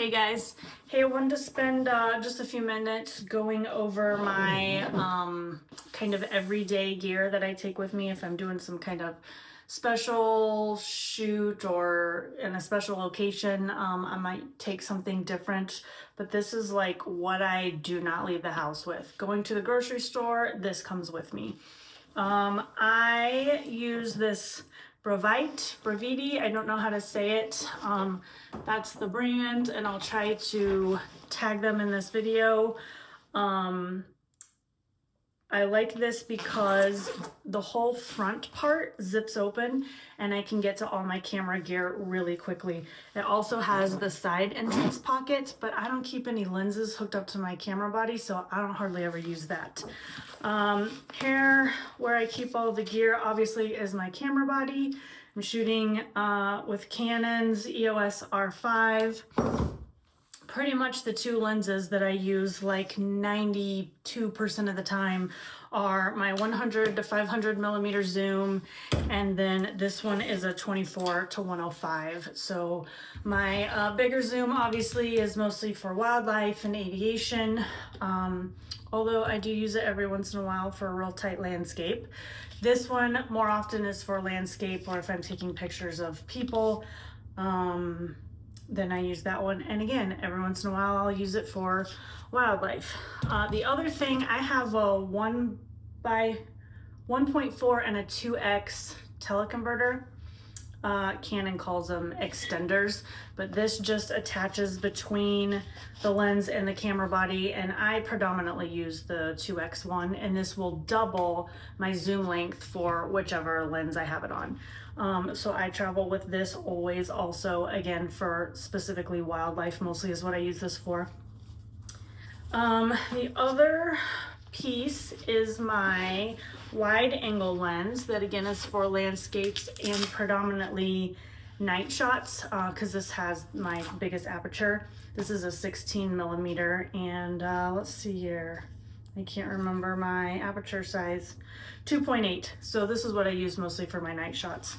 Hey guys, hey, I wanted to spend just a few minutes going over my kind of everyday gear that I take with me if I'm doing some kind of special shoot or in a special location. I might take something different, but this is like what I do not leave the house with. Going to the grocery store, this comes with me. I use this Braviti, I don't know how to say it. That's the brand, and I'll try to tag them in this video. I like this because the whole front part zips open and I can get to all my camera gear really quickly. It also has the side entrance pocket, but I don't keep any lenses hooked up to my camera body, so I don't hardly ever use that. Here, where I keep all the gear, obviously, is my camera body. I'm shooting with Canon's EOS R5. Pretty much the two lenses that I use like 92% of the time are my 100 to 500 millimeter zoom, and then this one is a 24 to 105. So my bigger zoom obviously is mostly for wildlife and aviation, although I do use it every once in a while for a real tight landscape. This one more often is for landscape, or if I'm taking pictures of people. Then I use that one, and again, every once in a while I'll use it for wildlife. The other thing, I have a 1 by 1.4 and a 2x teleconverter. Canon calls them extenders, but this just attaches between the lens and the camera body, and I predominantly use the 2x one, and this will double my zoom length for whichever lens I have it on. So I travel with this always, also, again, for specifically wildlife, mostly is what I use this for. The other piece is my wide angle lens that again is for landscapes and predominantly night shots, because this has my biggest aperture. This is a 16 millimeter, and let's see here, I can't remember my aperture size, 2.8. So this is what I use mostly for my night shots.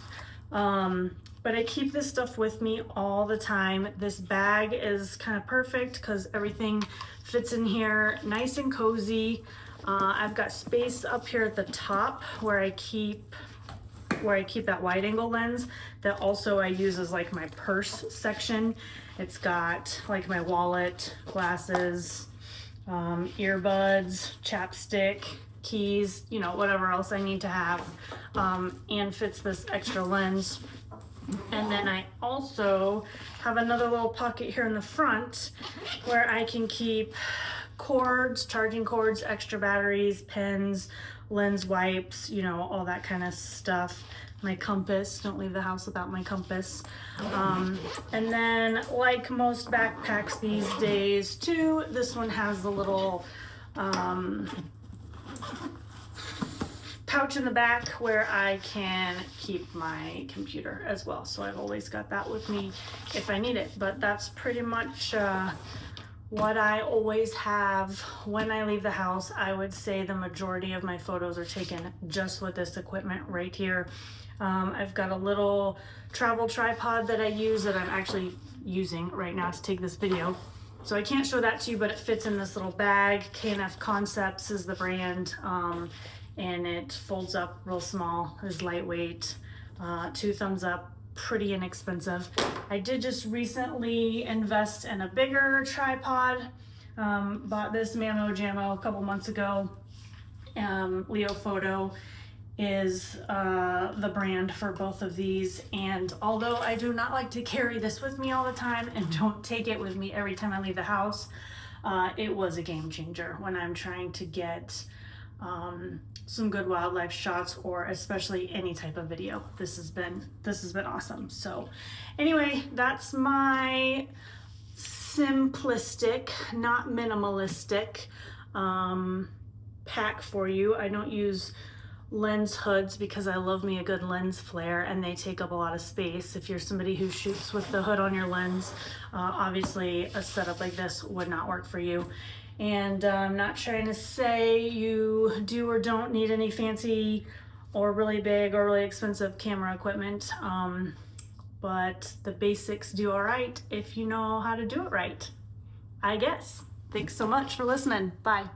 But I keep this stuff with me all the time. This bag is kind of perfect because everything fits in here nice and cozy. I've got space up here at the top where I keep that wide angle lens that also I use as like my purse section. It's got like my wallet, glasses, earbuds, chapstick, keys, you know, whatever else I need to have, and fits this extra lens. And then I also have another little pocket here in the front where I can keep cords, charging cords, extra batteries, pens, lens wipes, you know, all that kind of stuff. My compass, don't leave the house without my compass. And then, like most backpacks these days too, this one has the little pouch in the back where I can keep my computer as well. So I've always got that with me if I need it. But that's pretty much what I always have when I leave the house. I would say the majority of my photos are taken just with this equipment right here. I've got a little travel tripod that I use that I'm actually using right now to take this video. So I can't show that to you, but it fits in this little bag. K&F Concepts is the brand, and it folds up real small, is lightweight, 2 thumbs up, pretty inexpensive. I did just recently invest in a bigger tripod. Bought this Mamo Jamo a couple months ago. Leo Photo is the brand for both of these, and although I do not like to carry this with me all the time and don't take it with me every time I leave the house, it was a game changer when I'm trying to get some good wildlife shots, or especially any type of video. This has been awesome. So anyway, that's my simplistic, not minimalistic pack for you. I don't use lens hoods because I love me a good lens flare, and they take up a lot of space. If you're somebody who shoots with the hood on your lens, obviously a setup like this would not work for you. And I'm not trying to say you do or don't need any fancy or really big or really expensive camera equipment. but the basics do all right if you know how to do it right, I guess. Thanks so much for listening. Bye.